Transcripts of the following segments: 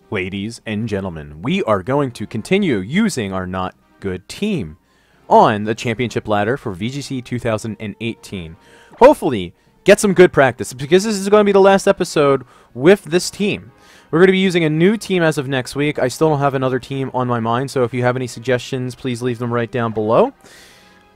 Ladies and gentlemen, we are going to continue using our not good team on the championship ladder for VGC 2018. Hopefully, get some good practice, because this is going to be the last episode with this team. We're going to be using a new team as of next week. I still don't have another team on my mind, so if you have any suggestions, please leave them right down below.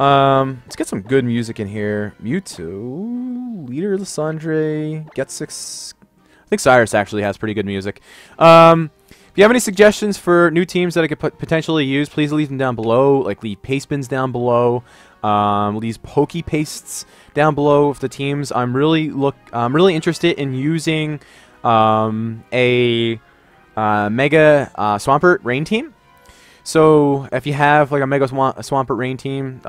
Let's get some good music in here. Mewtwo, Leader Lysandre, Get 6... I think Cyrus actually has pretty good music. If you have any suggestions for new teams that I could potentially use, please leave them down below. Like, leave paste bins down below. Leave pokey pastes down below with the teams. I'm really interested in using a Mega Swampert Rain team. So if you have like a Mega Swampert Rain team,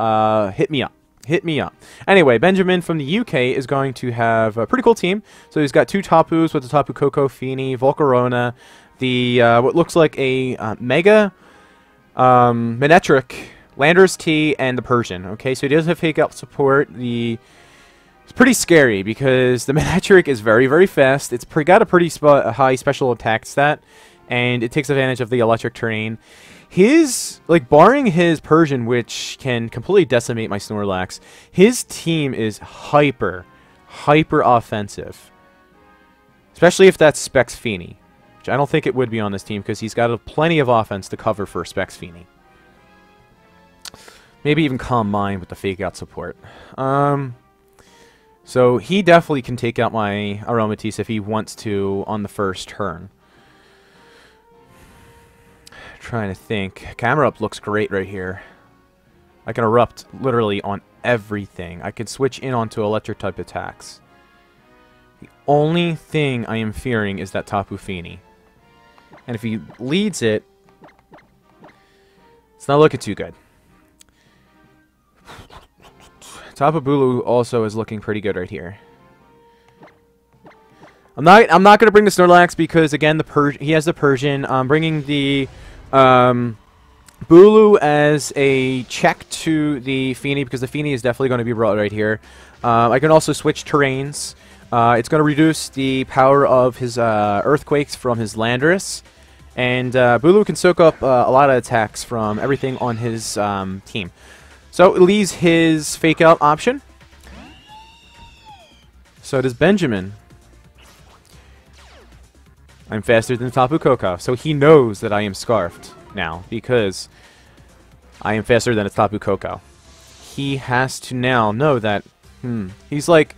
hit me up. Hit me up. Anyway, Benjamin from the UK is going to have a pretty cool team. So he's got two Tapus with the Tapu Koko, Fini, Volcarona, the what looks like a Mega Manectric, Landorus T, and the Persian. Okay, so he does have fake out support. It's pretty scary because the Manectric is very, very fast. It's got a pretty high special attack stat, and it takes advantage of the electric terrain. Barring his Persian, which can completely decimate my Snorlax, his team is hyper offensive. Especially if that's Specs Fini, which I don't think it would be on this team because he's got plenty of offense to cover for Specs Fini. Maybe even Calm Mind with the fake out support. So he definitely can take out my Aromatisse if he wants to on the first turn. Trying to think. Camera Up looks great right here. I can erupt literally on everything. I could switch in onto electric type attacks. The only thing I am fearing is that Tapu Fini. And if he leads it, it's not looking too good. Tapu Bulu also is looking pretty good right here. I'm not going to bring the Snorlax because again he has the Persian. I'm bringing the Bulu as a check to the Fini because the Fini is definitely going to be brought right here. I can also switch terrains. It's going to reduce the power of his Earthquakes from his Landorus. And Bulu can soak up a lot of attacks from everything on his team. So it leaves his fake out option. So does Benjamin. I'm faster than Tapu Koko, so he knows that I am Scarfed now, because I am faster than a Tapu Koko. He has to now know that, he's like,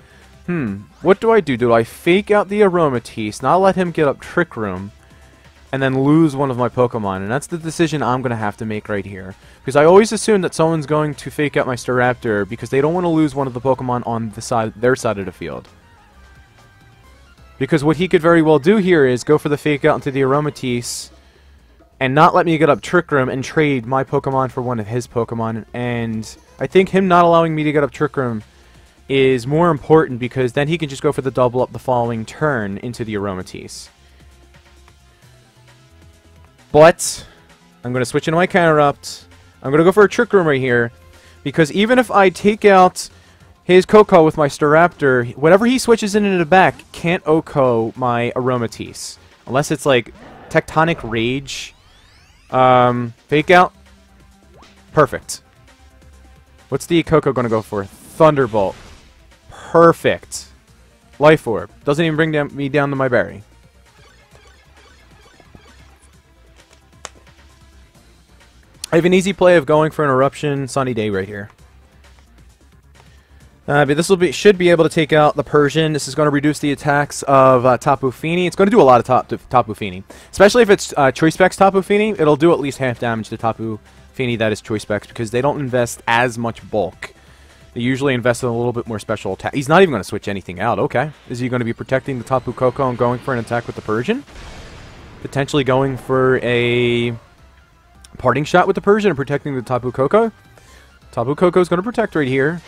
what do I do? Do I fake out the Aromatisse, not let him get up Trick Room, and then lose one of my Pokemon? And that's the decision I'm going to have to make right here. Because I always assume that someone's going to fake out my Staraptor, because they don't want to lose one of the Pokemon on their side of the field. Because what he could very well do here is go for the fake out into the Aromatisse and not let me get up Trick Room and trade my Pokemon for one of his Pokemon. And I think him not allowing me to get up Trick Room is more important because then he can just go for the double up the following turn into the Aromatisse. But I'm going to switch into my Counterupt. I'm going to go for a Trick Room right here because even if I take out his Koko with my Staraptor, whatever he switches into the back can't OHKO my Aromatisse. Unless it's like Tectonic Rage. Fake out. Perfect. What's the Koko going to go for? Thunderbolt. Perfect. Life Orb. Doesn't even bring me down to my berry. I have an easy play of going for an Eruption Sunny Day right here. But this should be able to take out the Persian. This is going to reduce the attacks of Tapu Fini. It's going to do a lot of Tapu Fini. Especially if it's Choice Specs Tapu Fini, it'll do at least half damage to Tapu Fini that is Choice Specs because they don't invest as much bulk. They usually invest in a little bit more special attack. He's not even going to switch anything out. Okay. Is he going to be protecting the Tapu Koko and going for an attack with the Persian? Potentially going for a parting shot with the Persian and protecting the Tapu Koko? Tapu Koko is going to protect right here.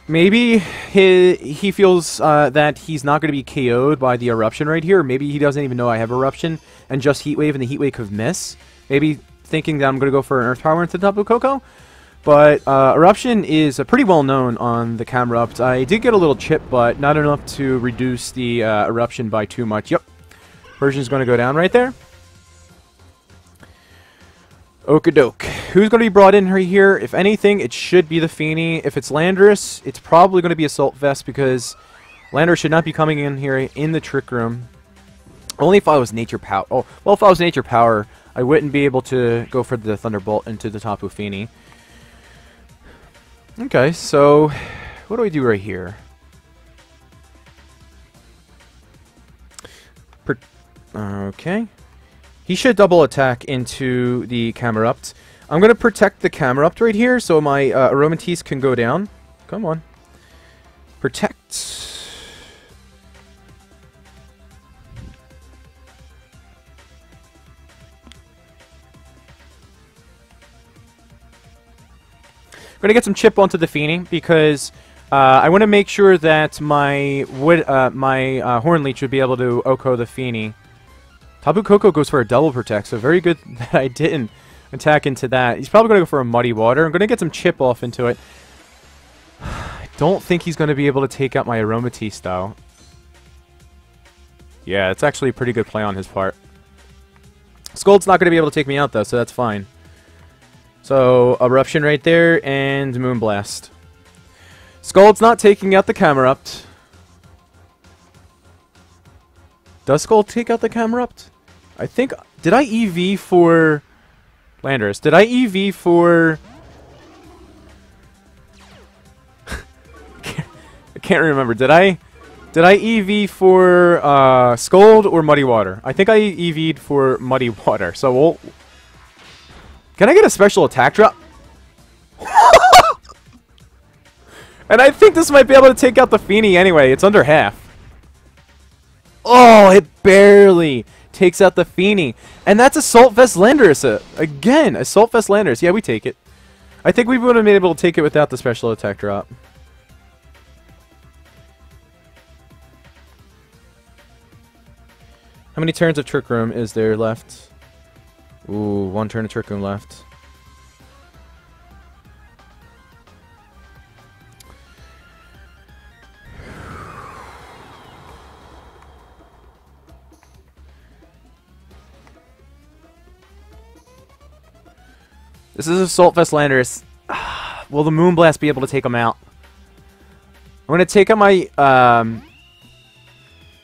Maybe he feels that he's not going to be KO'd by the Eruption right here. Maybe he doesn't even know I have Eruption and just Heat Wave and the Heat Wave could miss. Maybe thinking that I'm going to go for an Earth Power into Tapu Koko. But Eruption is pretty well known on the Camerupt. I did get a little chip, but not enough to reduce the Eruption by too much. Yep. Persian's going to go down right there. Okadoke. Who's going to be brought in right here? If anything, it should be the Feeny. If it's Landorus, it's probably going to be Assault Vest because Landorus should not be coming in here in the Trick Room. Only if I was Nature Power. Oh, well, if I was Nature Power, I wouldn't be able to go for the Thunderbolt into the Tapu Fini. Okay, so what do we do right here? Okay. He should double attack into the Camerupt. I'm going to protect the Camerupt right here so my Aromatisse can go down. Come on. Protect. I'm going to get some chip onto the Feeny because I want to make sure that my Horn Leech would be able to Oko the Feeny. Tapu Koko goes for a double protect, so very good that I didn't attack into that. He's probably going to go for a Muddy Water. I'm going to get some chip off into it. I don't think he's going to be able to take out my Aromatisse, though. Yeah, it's actually a pretty good play on his part. Scold's not going to be able to take me out, though, so that's fine. So, Eruption right there, and Moonblast. Scold's not taking out the Camerupt. Does Scald take out the Camerupt? I think... Did I EV for... Landorus? Did I EV for... I can't remember. Did I EV for Scald or Muddy Water? I think I EV'd for Muddy Water. So we'll... Can I get a special attack drop? And I think this might be able to take out the Feeny anyway. It's under half. Oh, it barely takes out the Feeny. And that's Assault Vest Landorus. Again, Assault Vest Landorus. Yeah, we take it. I think we would have been able to take it without the special attack drop. How many turns of Trick Room is there left? Ooh, one turn of Trick Room left. This is Assault Vest Landorus. Will the Moonblast be able to take him out? I'm going to take out my... I'm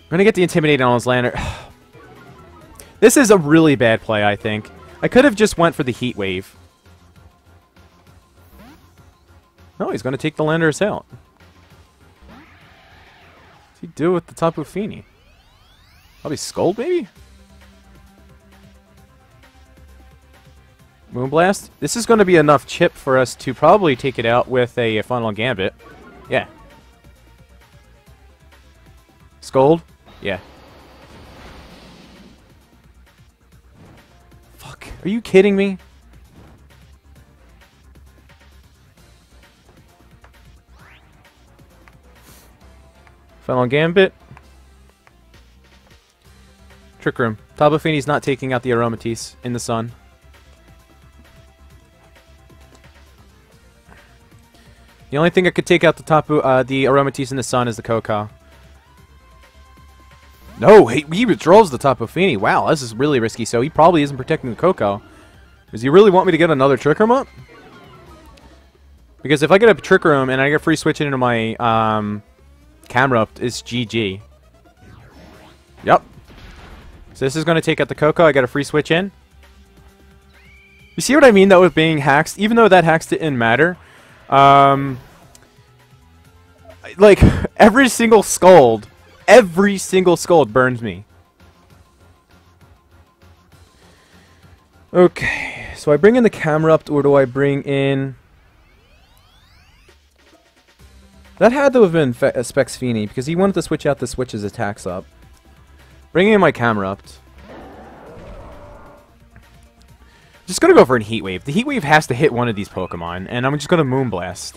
going to get the Intimidate on his Lander. This is a really bad play, I think. I could have just went for the Heat Wave. No, he's going to take the Landorus out. What's he do with the Tapu Fini? Probably Scold, maybe? Moonblast. This is going to be enough chip for us to probably take it out with a Final Gambit. Yeah. Scold? Yeah. Fuck. Are you kidding me? Final Gambit. Trick Room. Tapu Fini's not taking out the Aromatisse in the sun. The only thing that could take out the Aromatisse in the sun is the Koko. No, he withdraws the Tapu Fini. Wow, this is really risky. So he probably isn't protecting the Koko. Does he really want me to get another Trick Room up? Because if I get a Trick Room and I get free switching into my Camerupt, it's GG. Yep. So this is going to take out the Koko. I got a free switch in. You see what I mean, though, with being hacked? Even though that hacks didn't matter. Like, every single Scald burns me. Okay, so I bring in the Camerupt, or do I bring in... That had to have been Specs Fini, because he wanted to switch out the switch's attacks up. Bringing in my Camerupt. Just gonna go for a Heat Wave. The Heat Wave has to hit one of these Pokemon, and I'm just gonna Moonblast.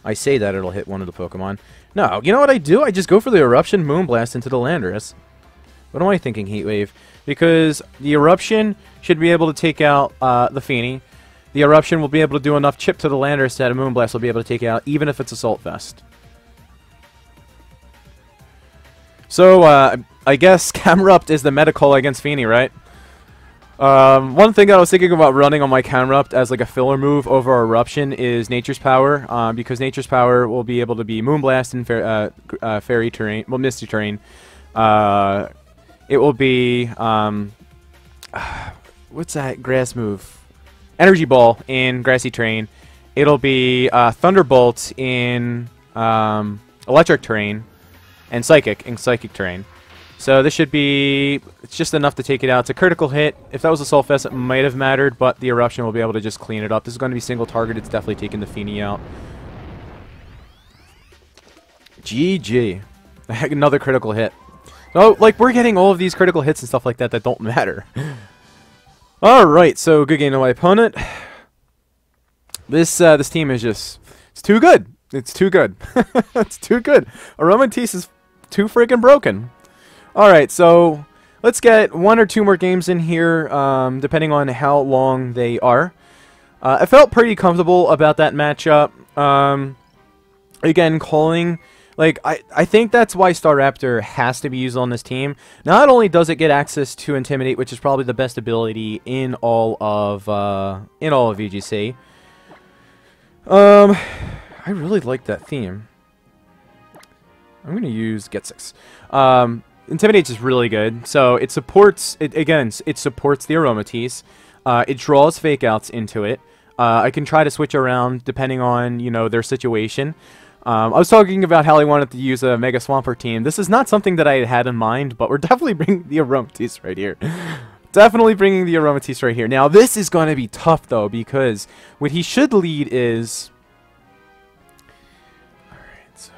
I say that it'll hit one of the Pokemon. No, you know what I do? I just go for the Eruption Moonblast into the Landorus. What am I thinking, Heat Wave? Because the Eruption should be able to take out the Fini. The Eruption will be able to do enough chip to the Landorus that a Moonblast will be able to take out, even if it's Assault Vest. So, I guess Camerupt is the meta call against Feeny, right? One thing I was thinking about running on my Camerupt as like a filler move over Eruption is Nature's Power, because Nature's Power will be able to be Moonblast and Fairy terrain, well, Misty terrain. It will be, what's that grass move? Energy Ball in Grassy terrain. It'll be Thunderbolt in Electric terrain, and Psychic in Psychic terrain. So this should be, it's just enough to take it out. It's a critical hit. If that was a Soul Fest, it might have mattered, but the Eruption will be able to just clean it up. This is going to be single target. It's definitely taking the Feeny out. GG. Another critical hit. Oh, like, we're getting all of these critical hits and stuff like that that don't matter. Alright, so good game to my opponent. This team is just, it's too good. It's too good. It's too good. Aromatisse is too freaking broken. Alright, so let's get 1 or 2 more games in here, depending on how long they are. I felt pretty comfortable about that matchup. Again, calling, like, I think that's why Staraptor has to be used on this team. Not only does it get access to Intimidate, which is probably the best ability in all of VGC. I really like that theme. I'm going to use Get 6. Intimidate is really good. So it supports, it supports the Aromatisse. It draws fake outs into it. I can try to switch around depending on, you know, their situation. I was talking about how I wanted to use a Mega Swampert team. This is not something that I had in mind, but we're definitely bringing the Aromatisse right here. Definitely bringing the Aromatisse right here. Now, this is going to be tough, though, because what he should lead is... Alright, so...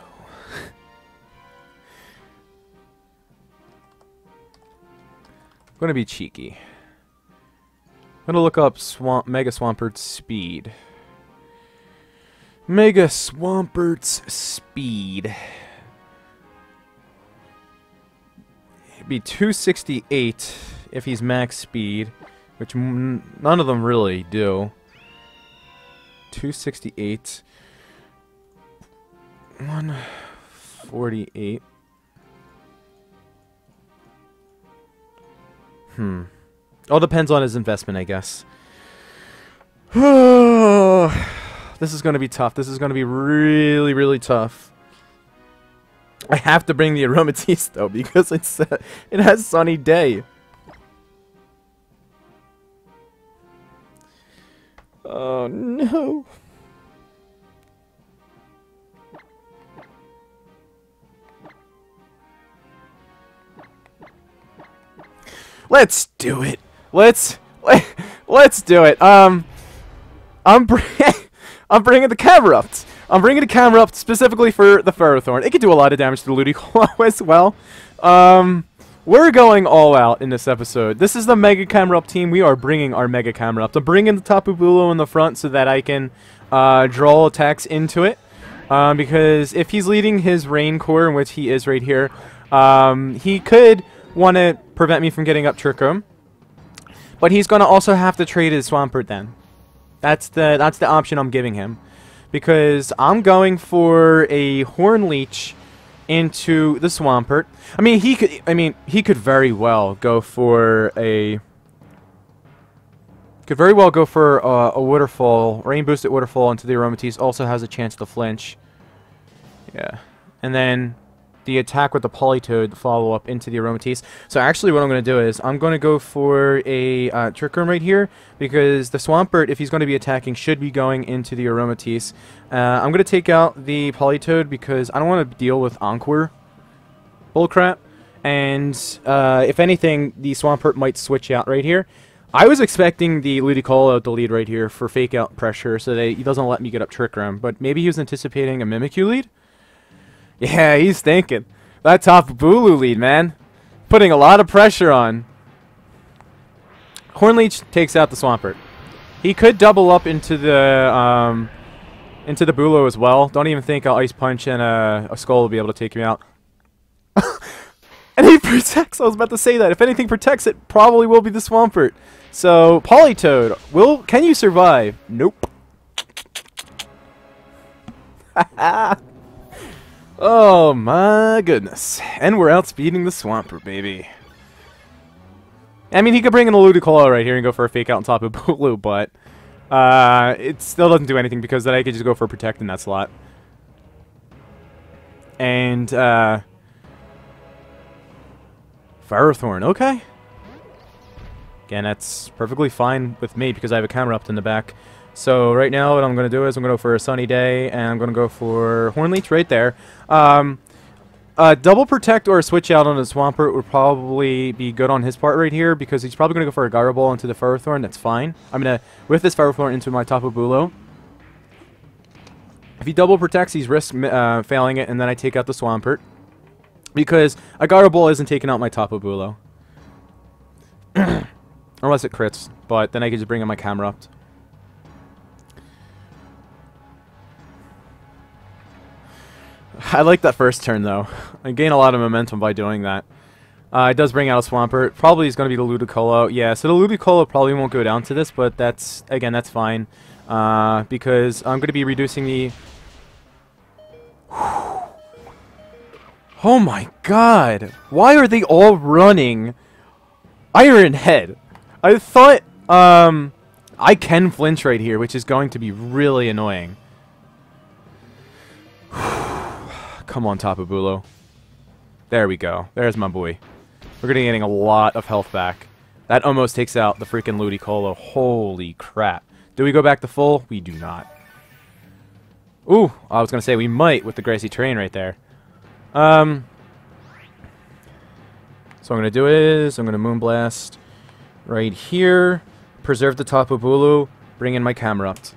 I'm going to be cheeky. I'm going to look up Mega Swampert's speed. Mega Swampert's speed. It'd be 268 if he's max speed, which none of them really do. 268. 148. All depends on his investment, I guess. This is going to be tough. This is going to be really, really tough. I have to bring the Aromatisse, though, because it's it has Sunny Day. Oh, no. Let's do it. Let's do it. I'm bringing the Camerupt. I'm bringing the Camerupt specifically for the Ferrothorn. It could do a lot of damage to the Ludicolo as well. We're going all out in this episode. This is the Mega Camerupt team. We are bringing our Mega Camerupt. I'm bringing the Tapu Bulu in the front so that I can draw attacks into it. Because if he's leading his Rain Core, in which he is right here, he could want to prevent me from getting up Trick Room. But he's going to also have to trade his Swampert then. That's the option I'm giving him, because I'm going for a Horn Leech into the Swampert. I mean, he could very well go for a Waterfall, Rain Boosted Waterfall into the Aromatisse. Also has a chance to flinch. Yeah, and then the attack with the Politoed follow up into the Aromatisse. So actually what I'm going to do is I'm going to go for a Trick Room right here, because the Swampert, if he's going to be attacking, should be going into the Aromatisse. I'm going to take out the Politoed because I don't want to deal with Encore bullcrap. And if anything, the Swampert might switch out right here. I was expecting the Ludicolo to lead right here for fake out pressure so that he doesn't let me get up Trick Room, but maybe he was anticipating a Mimikyu lead? Yeah, he's thinking. That Tapu Bulu lead, man. Putting a lot of pressure on. Hornleech takes out the Swampert. He could double up into the Bulu as well. Don't even think an Ice Punch and a Skull will be able to take him out. And he protects. I was about to say that. If anything protects it, probably will be the Swampert. So, Politoed, can you survive? Nope. Oh my goodness. And we're outspeeding the Swampert, baby. I mean, he could bring in a Ludicolo right here and go for a fake out on top of Bulu, but it still doesn't do anything because then I could just go for a Protect in that slot. And Firethorn, okay. Again, that's perfectly fine with me because I have a camera up in the back. So right now what I'm going to do is I'm going to go for a Sunny Day, and I'm going to go for Hornleech right there. Double Protect or a Switch out on a Swampert would probably be good on his part right here because he's probably going to go for a Gyro Ball into the Firethorn. That's fine. I'm going to whiff this Firethorn into my Tapu Bulu. If he double protects, he's risk failing it, and then I take out the Swampert. Because a Gyro Ball isn't taking out my Tapu Bulu. Unless it crits, but then I can just bring in my Camerupt. I like that first turn, though. I gain a lot of momentum by doing that. It does bring out a Swampert. Probably is going to be the Ludicolo. Yeah, so the Ludicolo probably won't go down to this, but that's, again, that's fine. Because I'm going to be reducing the... Oh my god! Why are they all running Iron Head? I thought, I can flinch right here, which is going to be really annoying. Come on, Tapu Bulu. There we go. There's my boy. We're gonna be getting a lot of health back. That almost takes out the freaking Ludicolo. Holy crap. Do we go back to full? We do not. Ooh, I was gonna say we might with the Grassy Terrain right there. So what I'm gonna do is I'm gonna Moonblast right here, preserve the Tapu Bulu, bring in my Camerupt.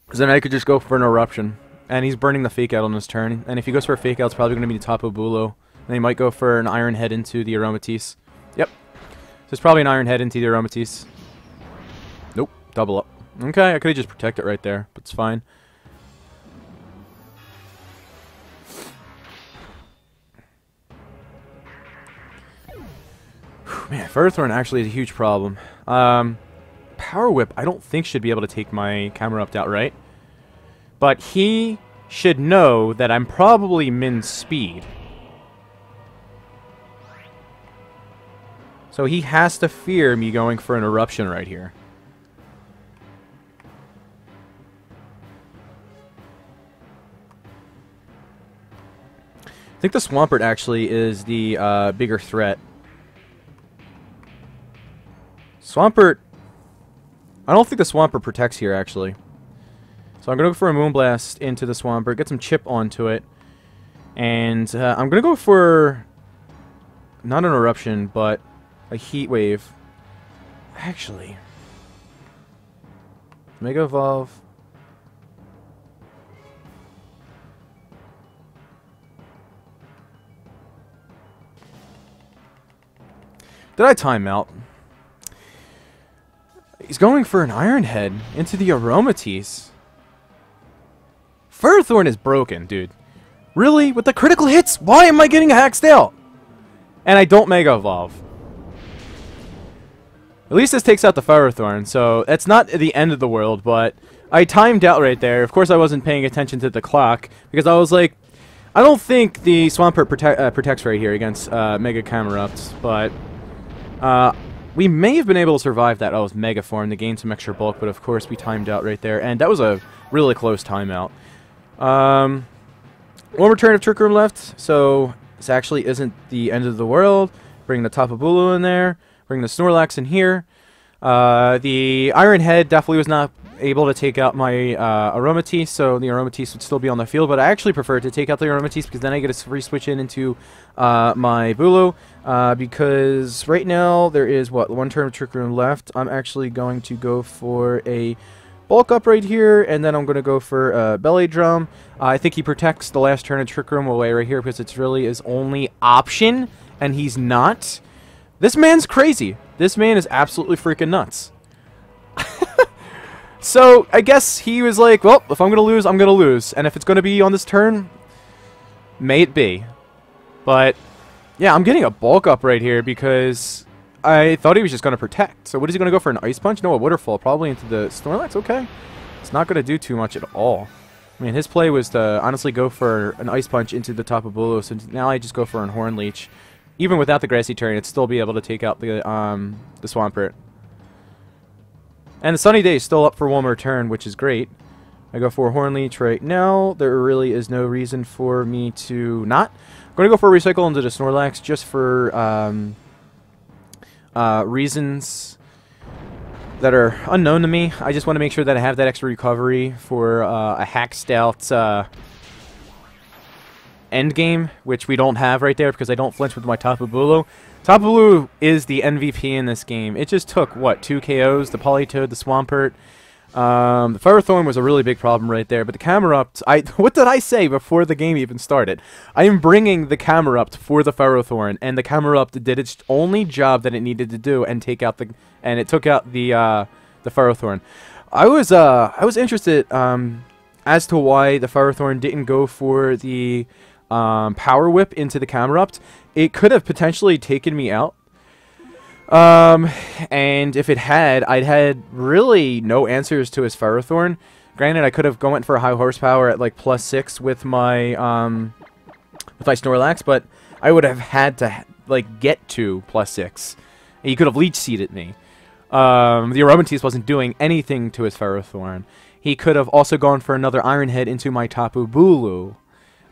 Because then I could just go for an Eruption. And he's burning the Fake Out on his turn. And if he goes for a Fake Out, it's probably going to be the Tapu Bulu. And he might go for an Iron Head into the Aromatisse. Yep. So it's probably an Iron Head into the Aromatisse. Nope. Double up. Okay, I could have just protected it right there, but it's fine. Man, Firethorn actually is a huge problem. Power Whip, I don't think should be able to take my Camerupt out, right? But he should know that I'm probably min speed. So he has to fear me going for an Eruption right here. I think the Swampert actually is the bigger threat. Swampert... I don't think the Swampert protects here, actually. So I'm going to go for a Moonblast into the Swampert, get some chip onto it. And I'm going to go for... not an Eruption, but a Heat Wave. Actually... Mega Evolve... Did I time out? He's going for an Iron Head into the Aromatisse. Firethorn is broken, dude. Really? With the critical hits? Why am I getting hacked out? And I don't Mega Evolve. At least this takes out the Firethorn, so it's not the end of the world, but I timed out right there. Of course, I wasn't paying attention to the clock, because I was like, I don't think the Swampert protects right here against Mega Camerupt, but... we may have been able to survive that. Oh, it was Mega Form to gain some extra bulk, but of course we timed out right there, and that was a really close timeout. One more turn of Trick Room left, so this actually isn't the end of the world. Bring the Tapu Bulu in there, bring the Snorlax in here. The Iron Head definitely was not able to take out my Aromatisse, so the Aromatisse would still be on the field, but I actually prefer to take out the Aromatisse because then I get a free switch in into my Bulu, because right now there is, what, one turn of Trick Room left. I'm actually going to go for a Bulk Up right here, and then I'm going to go for a Belly Drum. I think he protects the last turn of Trick Room away right here because it's really his only option, and he's not. This man's crazy. This man is absolutely freaking nuts. So, I guess he was like, well, if I'm going to lose, I'm going to lose. And if it's going to be on this turn, may it be. But, yeah, I'm getting a Bulk Up right here because I thought he was just going to protect. So what is he going to go for, an Ice Punch? No, a Waterfall, probably into the Snorlax, okay. It's not going to do too much at all. I mean, his play was to honestly go for an Ice Punch into the Tapu Bulu, so now I just go for an Horn Leech. Even without the Grassy Terrain, it'd still be able to take out the Swampert. And the Sunny Day is still up for one more turn, which is great. I go for a Horn Leech right now. There really is no reason for me to not. I'm going to go for a Recycle into the Snorlax just for reasons that are unknown to me. I just want to make sure that I have that extra recovery for a hacked out end game, which we don't have right there because I don't flinch with my Tapu Bulu. Tapu Bulu is the MVP in this game. It just took, what, 2 KOs? The Politoed, the Swampert. The Ferrothorn was a really big problem right there, but the Camerupt, what did I say before the game even started? I am bringing the Camerupt for the Ferrothorn, and the Camerupt did its only job that it needed to do and took out the Ferrothorn. I was interested as to why the Ferrothorn didn't go for the Power Whip into the Camerupt. It could have potentially taken me out. And if it had, I'd had really no answers to his Ferrothorn. Granted, I could have gone for a high horsepower at like +6 with my Snorlax, but I would have had to like get to +6. And he could have Leech Seeded me. The Aromatisse wasn't doing anything to his Ferrothorn. He could have also gone for another Iron Head into my Tapu Bulu.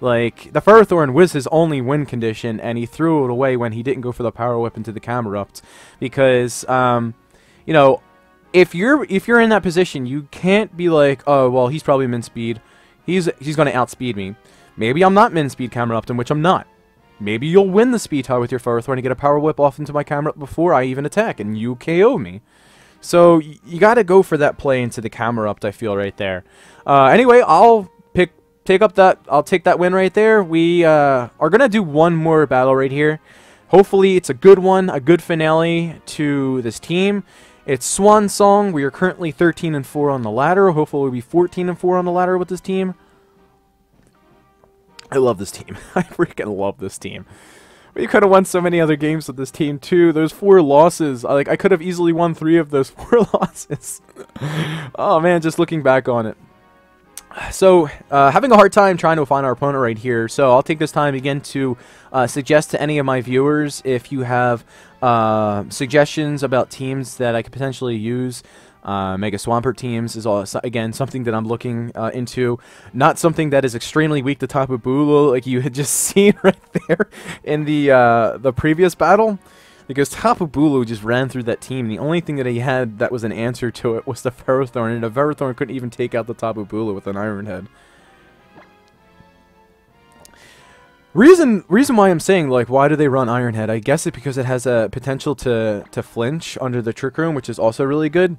Like, the Ferrothorn was his only win condition, and he threw it away when he didn't go for the Power Whip into the Camerupt. Because, you know, if you're in that position, you can't be like, oh, well, he's probably min speed. He's going to outspeed me. Maybe I'm not min speed Camerupt, in which I'm not. Maybe you'll win the speed tie with your Ferrothorn and get a Power Whip off into my Camerupt before I even attack, and you KO me. So, you got to go for that play into the Camerupt, I feel, right there. Anyway, I'll take that win right there. We are gonna do one more battle right here. Hopefully it's a good one, a good finale to this team. It's Swan Song. We are currently 13-4 on the ladder. Hopefully we'll be 14-4 on the ladder with this team. I love this team. I freaking love this team. We could have won so many other games with this team too. Those 4 losses, I could have easily won 3 of those 4 losses. Oh man, just looking back on it. So, having a hard time trying to find our opponent right here, so I'll take this time again to suggest to any of my viewers if you have suggestions about teams that I could potentially use. Mega Swampert teams is also, again, something that I'm looking into. Not something that is extremely weak to Tapu Bulu like you had just seen right there in the previous battle. Because Tapu Bulu just ran through that team. The only thing that he had that was an answer to it was the Ferrothorn, and the Ferrothorn couldn't even take out the Tapu Bulu with an Iron Head. Reason why I'm saying, like, why do they run Iron Head? I guess it's because it has a potential to flinch under the Trick Room, which is also really good.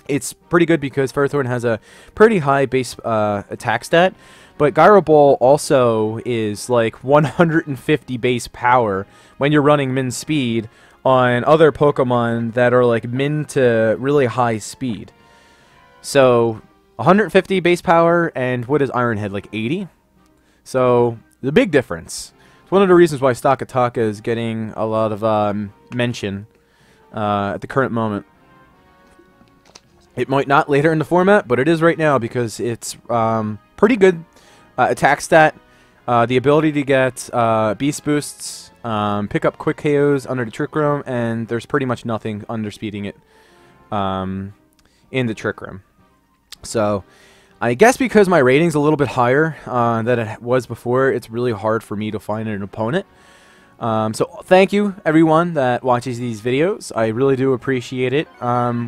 It's pretty good because Ferrothorn has a pretty high base attack stat, but Gyro Ball also is like 150 base power when you're running min speed on other Pokemon that are like min to really high speed. So 150 base power, and what is Iron Head, like 80? So the big difference. It's one of the reasons why Stakataka is getting a lot of mention at the current moment. It might not later in the format, but it is right now because it's pretty good attack stat, the ability to get beast boosts, pick up quick KOs under the Trick Room, and there's pretty much nothing underspeeding it in the Trick Room. So I guess because my rating's a little bit higher than it was before, it's really hard for me to find an opponent. So thank you everyone that watches these videos. I really do appreciate it.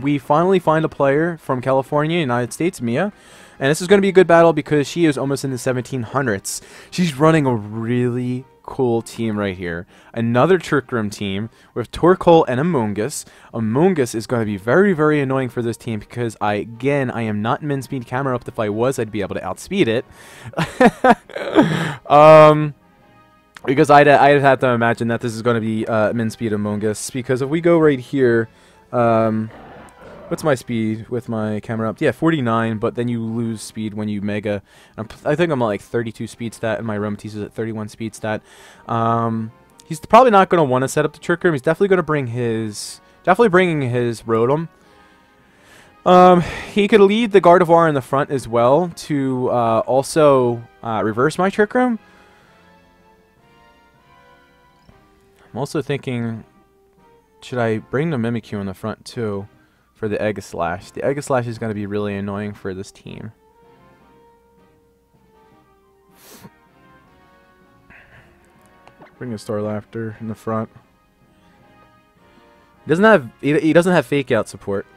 We finally find a player from California, United States, Mia. And this is going to be a good battle because she is almost in the 1700s. She's running a really cool team right here. Another Trick Room team with Torkoal and Amoonguss. Amoonguss is going to be very, very annoying for this team because I am not min speed Camerupt. If I was, I'd be able to outspeed it. Because I'd have to imagine that this is going to be min speed Amoonguss. Because if we go right here, what's my speed with my Camerupt? Yeah, 49, but then you lose speed when you Mega. I think I'm at like 32 speed stat, and my Aromatisse is at 31 speed stat. He's probably not going to want to set up the Trick Room. He's definitely going to bring his, bringing his Rotom. He could lead the Gardevoir in the front as well to also reverse my Trick Room. I'm also thinking, should I bring the Mimikyu in the front too for the Aegislash? The Aegislash is going to be really annoying for this team. Bring a Starlaptor in the front. He doesn't have Fake Out support.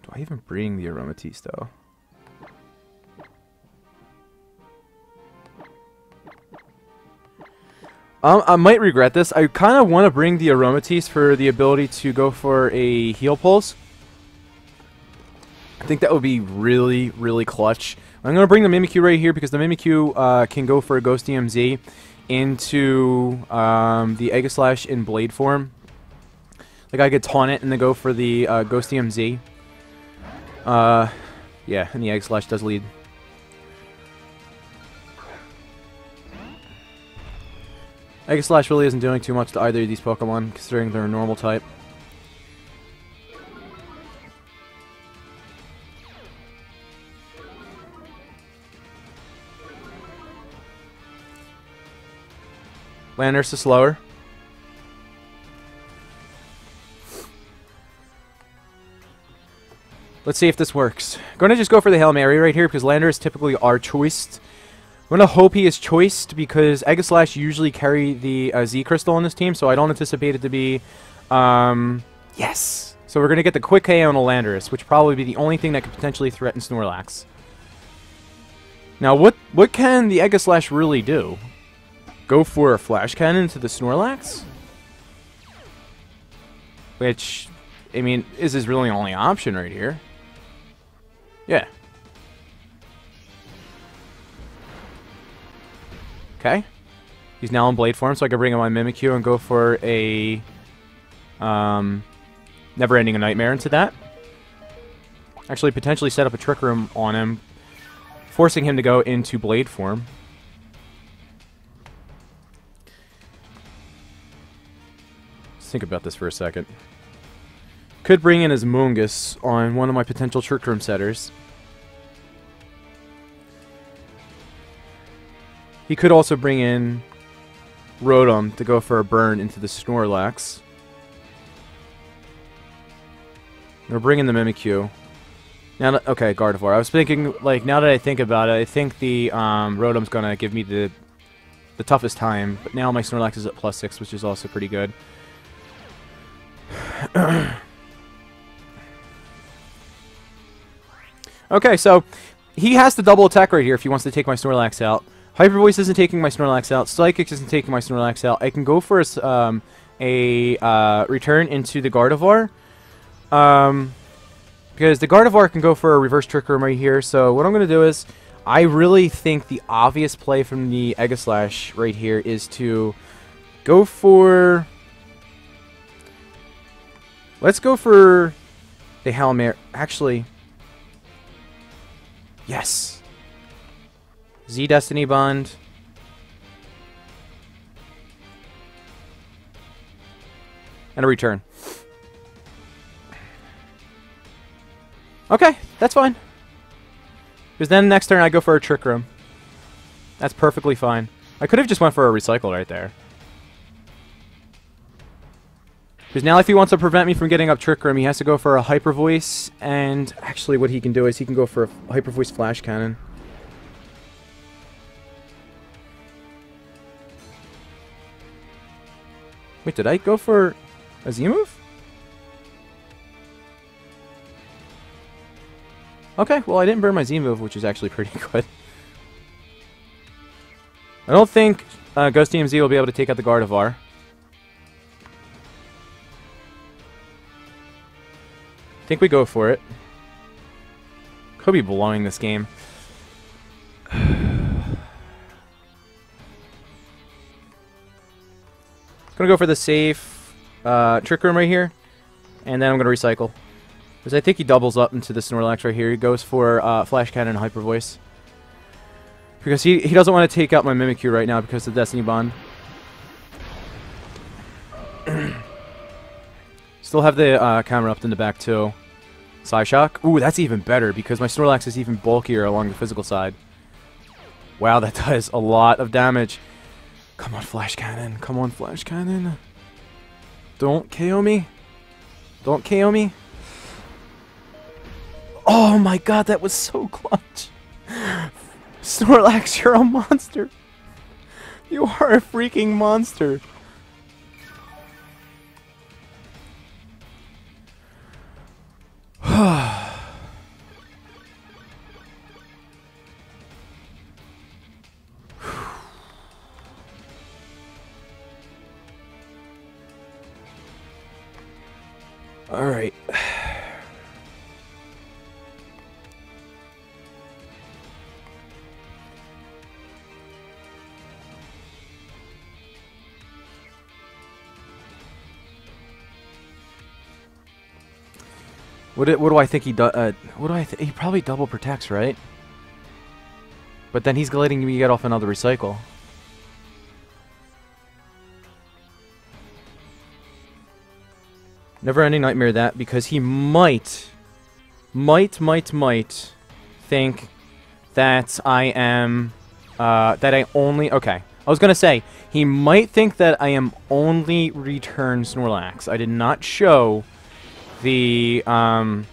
Do I even bring the Aromatisse though? I might regret this. I kind of want to bring the Aromatisse for the ability to go for a Heal Pulse. I think that would be really, really clutch. I'm going to bring the Mimikyu right here because the Mimikyu can go for a Ghost DMZ into the Aegislash in Blade form. Like I could taunt it and then go for the Ghost DMZ. Yeah, and the Aegislash does lead. Aegislash really isn't doing too much to either of these Pokemon, considering they're a normal type. Landorus is slower. Let's see if this works. I'm going to just go for the Hail Mary right here because Landorus typically are choiced. I'm going to hope he is choiced because Aegislash usually carry the Z Crystal on this team, so I don't anticipate it to be... yes! So we're going to get the quick KO on a Landorus, which would probably be the only thing that could potentially threaten Snorlax. Now, what can the Aegislash really do? Go for a Flash Cannon to the Snorlax? Which, I mean, is his really only option right here. Yeah. Okay. He's now in Blade form, so I can bring in my Mimikyu and go for a Never-Ending Nightmare into that. Actually, potentially set up a Trick Room on him, forcing him to go into Blade form. Let's think about this for a second. Could bring in his Moongus on one of my potential Trick Room setters. He could also bring in Rotom to go for a burn into the Snorlax. We're bringing the Mimikyu. Now, okay, Gardevoir. I was thinking, like, now that I think about it, I think the Rotom's gonna give me the toughest time. But now my Snorlax is at +6, which is also pretty good. Okay, so he has the double attack right here if he wants to take my Snorlax out. Hyper Voice isn't taking my Snorlax out. Psychic isn't taking my Snorlax out. I can go for a return into the Gardevoir. Because the Gardevoir can go for a reverse Trick Room right here. So what I'm going to do is, I really think the obvious play from the Aegislash right here is to go for... Let's go for the Hail Mary. Actually... Yes! Z Destiny Bond. And a return. Okay, that's fine. Because then next turn I go for a Trick Room. That's perfectly fine. I could have just went for a Recycle right there. Because now if he wants to prevent me from getting up Trick Room, he has to go for a Hyper Voice. And actually what he can do is he can go for a Hyper Voice Flash Cannon. Wait, did I go for a Z move? Okay, well I didn't burn my Z move, which is actually pretty good. I don't think Ghost DMZ will be able to take out the Gardevoir. I think we go for it. Could be blowing this game. Gonna go for the safe Trick Room right here, and then I'm gonna recycle. Because I think he doubles up into the Snorlax right here. He goes for Flash Cannon and Hyper Voice. Because he doesn't want to take out my Mimikyu right now because of Destiny Bond. Still have the camera up in the back too. Psyshock. Ooh, that's even better because my Snorlax is even bulkier along the physical side. Wow, that does a lot of damage. Come on, Flash Cannon. Come on, Flash Cannon. Don't KO me. Don't KO me. Oh my god, that was so clutch. Snorlax, you're a monster. You are a freaking monster. All right. What do I think he does? What do I think? He probably double protects, right? But then he's letting me get off another recycle. Never-ending nightmare that because he might think that I am that I only okay. I was gonna say he might think that I am only return Snorlax. I did not show the and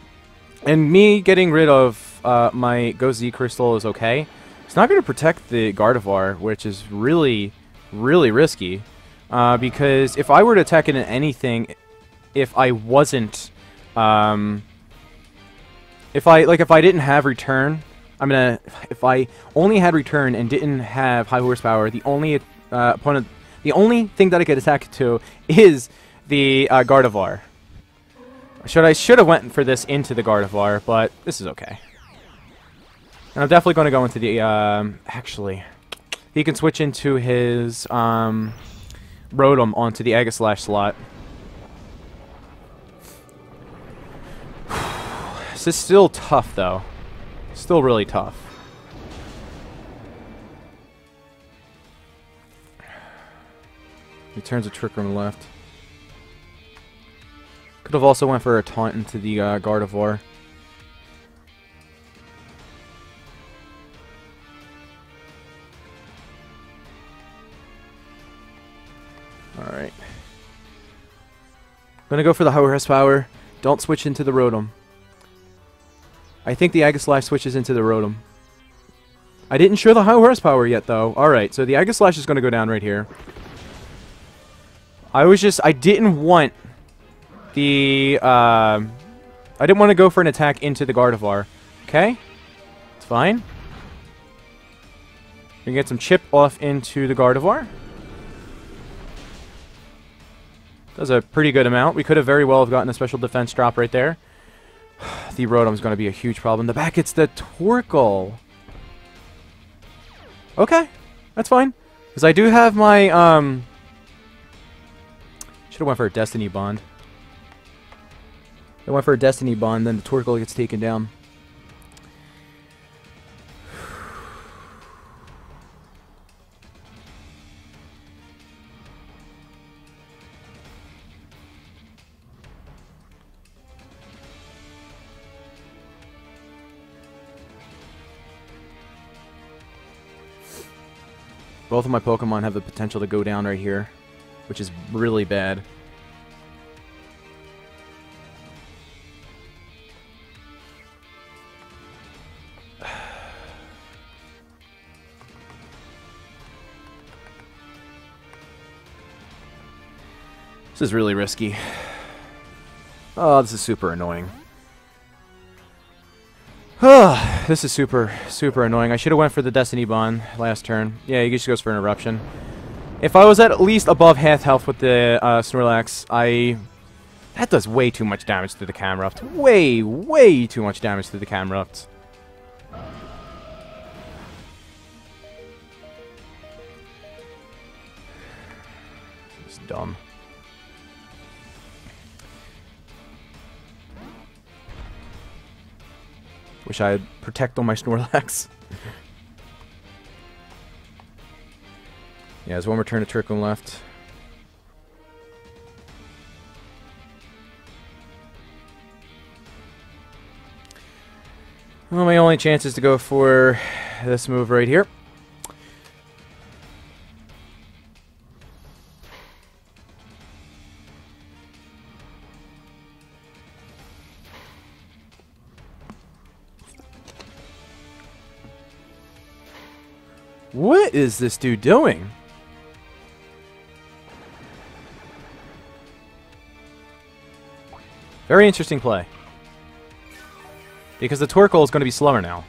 me getting rid of my Go Z Crystal is okay. It's not going to protect the Gardevoir, which is really risky because if I were to attack it in anything, if I wasn't if I didn't have return, if I only had return and didn't have high horsepower, the only the only thing that I could attack it to is the Gardevoir. I should have went for this into the Gardevoir, but this is okay. And I'm definitely going to go into the actually, he can switch into his Rotom onto the Aegislash slot. This is still tough, though. Still really tough. He turns a Trick Room left. Could have also went for a taunt into the Gardevoir. Alright. Gonna go for the high horsepower. Don't switch into the Rotom. I think the Aegislash switches into the Rotom. I didn't show the high horsepower yet, though. Alright, so the Aegislash is gonna go down right here. I didn't want the, I didn't want to go for an attack into the Gardevoir. Okay? It's fine. We can get some chip off into the Gardevoir. Does a pretty good amount. We could have very well have gotten a special defense drop right there. The Rotom's going to be a huge problem. The back, it's the Torkoal. Okay. That's fine. Because I do have my, should have went for a Destiny Bond. I went for a Destiny Bond, then the Torkoal gets taken down. Both of my Pokemon have the potential to go down right here, which is really bad. This is really risky. Oh, this is super annoying. This is super annoying. I should have went for the Destiny Bond last turn. Yeah, he just goes for an Eruption. If I was at least above half health with the Snorlax, that does way too much damage to the Camerupt. Way too much damage to the Camerupt. It's dumb. Wish I'd protect on my Snorlax. Yeah, there's one return to Trick Room left. Well, my only chance is to go for this move right here. What is this dude doing? Very interesting play. Because the Torkoal is going to be slower now.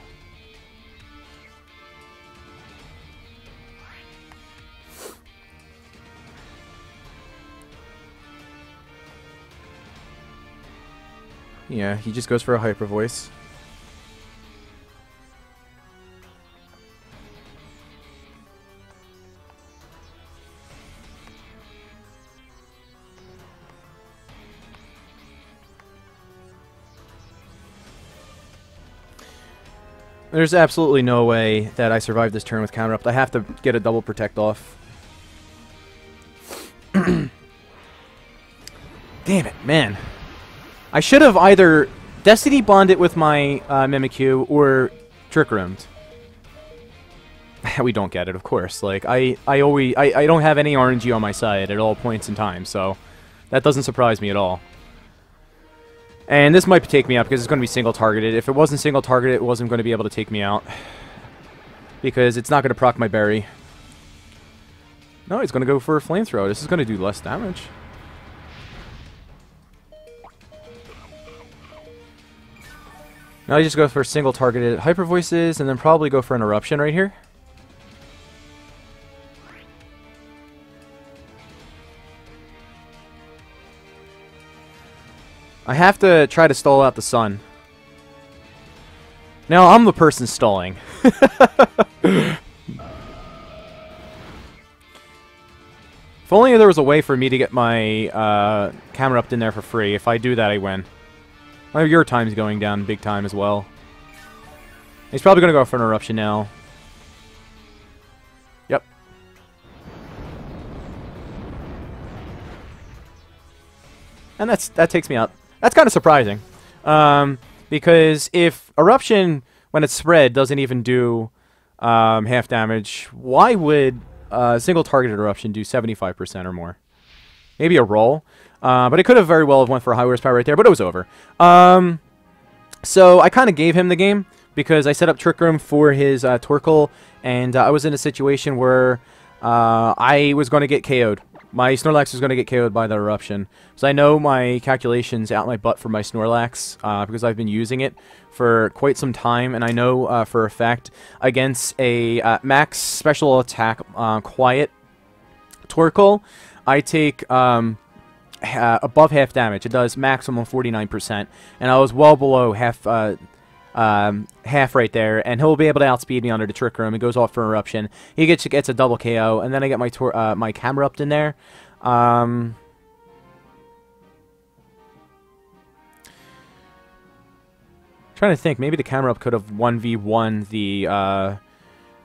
Yeah, he just goes for a Hyper Voice. There's absolutely no way that I survive this turn with counter up. I have to get a double protect off. Damn it, man. I should have either Destiny Bonded with my Mimikyu or Trick Roomed. We don't get it, of course. Like, I don't have any RNG on my side at all points in time, so that doesn't surprise me at all. And this might take me out because it's going to be single targeted. If it wasn't single targeted, it wasn't going to be able to take me out. Because it's not going to proc my berry. No, he's going to go for a flamethrower. This is going to do less damage. Now I just go for single targeted Hyper Voices and then probably go for an Eruption right here. I have to try to stall out the sun. Now I'm the person stalling. If only there was a way for me to get my camera up in there for free. If I do that, I win. Well, your time's going down big time as well. He's probably going to go for an Eruption now. Yep. And that takes me out. That's kind of surprising, because if Eruption, when it's spread, doesn't even do half damage, why would single targeted Eruption do 75% or more? Maybe a roll, but it could have very well have went for a high horsepower right there, but it was over. So I kind of gave him the game because I set up Trick Room for his Torkoal, and I was in a situation where I was going to get KO'd. My Snorlax is going to get KO'd by the Eruption. So I know my calculations out my butt for my Snorlax, because I've been using it for quite some time, and I know for a fact against a max special attack quiet Torkoal, I take above half damage. It does maximum 49%, and I was well below half right there, and he'll be able to outspeed me under the Trick Room. He goes off for Eruption. He gets a double KO, and then I get my my Camerupt in there. Trying to think, maybe the Camerupt could have 1v1 the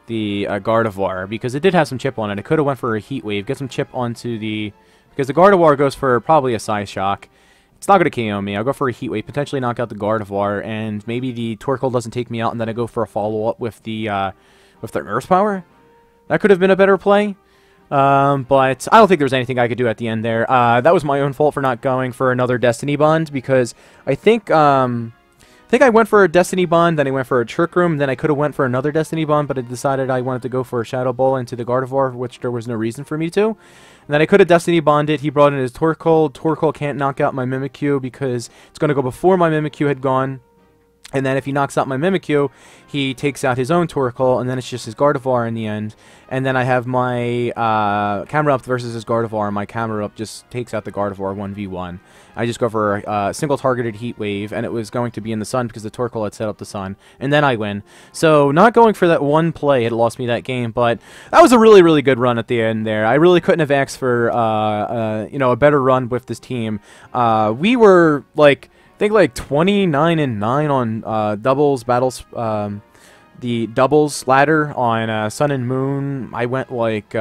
Gardevoir, because it did have some chip on it. It could have went for a Heat Wave, get some chip onto the, because the Gardevoir goes for probably a Psy Shock. It's not going to KO me. I'll go for a Heat Wave, potentially knock out the Gardevoir, and maybe the Torkoal doesn't take me out, and then I go for a follow-up with the Earth Power. That could have been a better play, but I don't think there was anything I could do at the end there. That was my own fault for not going for another Destiny Bond, because I think I went for a Destiny Bond, then I went for a Trick Room, then I could have went for another Destiny Bond, but I decided I wanted to go for a Shadow Ball into the Gardevoir, which there was no reason for me to. And then I could have Destiny Bonded. He brought in his Torkoal. Torkoal can't knock out my Mimikyu because it's going to go before my Mimikyu had gone. And then if he knocks out my Mimikyu, he takes out his own Torkoal, and then it's just his Gardevoir in the end. And then I have my Camerupt versus his Gardevoir, and my Camerupt just takes out the Gardevoir 1v1. I just go for a single targeted Heat Wave, and it was going to be in the sun because the Torkoal had set up the sun, and then I win. So not going for that one play had lost me that game, but that was a really, really good run at the end there. I really couldn't have asked for you know, a better run with this team. We were like, I think like 29-9 on doubles battles. The doubles ladder on Sun and Moon, I went like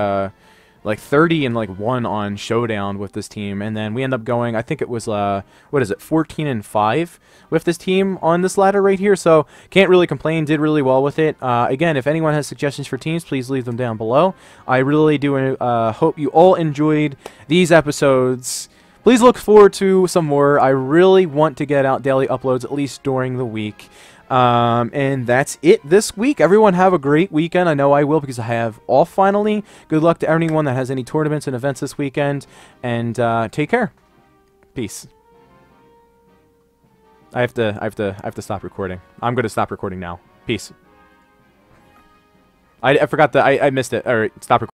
like 30 and like 1 on Showdown with this team, and then we end up going, I think it was what is it, 14 and 5 with this team on this ladder right here. So can't really complain. Did really well with it. Again, if anyone has suggestions for teams, please leave them down below. I really do hope you all enjoyed these episodes. Please look forward to some more. I really want to get out daily uploads at least during the week. And that's it this week. Everyone have a great weekend. I know I will because I have off finally. Good luck to anyone that has any tournaments and events this weekend. And take care. Peace. I have to stop recording. I'm gonna stop recording now. Peace. I forgot that I missed it. All right, stop recording.